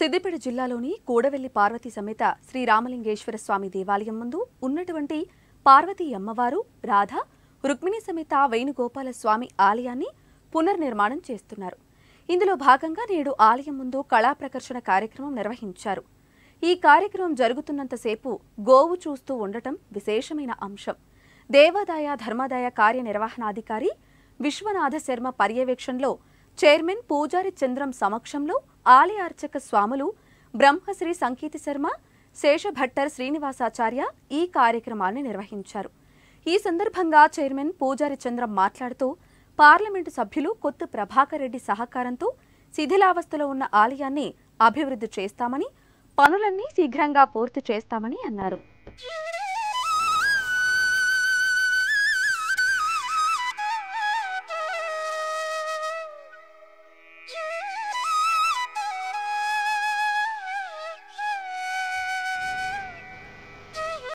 సిద్దిపేట జిల్లాలోని కూడవెల్లి పార్వతీ సమేత శ్రీ రామలింగేశ్వర స్వామి దేవాలయం ముందు ఉన్నటువంటి పార్వతీ అమ్మవారు, రాధ, రుక్మిణి సమేత వేణుగోపాల స్వామి ఆలయాన్ని పునర్నిర్మాణం చేస్తున్నారు. ఇందులో భాగంగా నేడు ఆలయం ముందు కళా ప్రదర్శన కార్యక్రమం నిర్వహించారు. ఈ కార్యక్రమం జరుగుతున్నంతసేపు గోవు చూస్తూ ఉండటం విశేషమైన అంశం. దేవాదాయ ధర్మాదాయ కార్యనిర్వహణాధికారి విశ్వనాథ శర్మ పర్యవేక్షణలో చైర్మన్ పూజారి చంద్రం సమక్షంలో ఆలయ అర్చక స్వాములు బ్రహ్మశ్రీ సంకీర్తి శర్మ, శేషభట్టర్ శ్రీనివాసాచార్య ఈ కార్యక్రమాన్ని నిర్వహించారు. ఈ సందర్భంగా చైర్మన్ పూజారి చంద్రం మాట్లాడుతూ పార్లమెంటు సభ్యులు కొత్త ప్రభాకర్ రెడ్డి సహకారంతో శిథిలావస్థలో ఉన్న ఆలయాన్ని అభివృద్ధి చేస్తామని, పనులన్నీ శీఘ్రంగా పూర్తి చేస్తామని అన్నారు.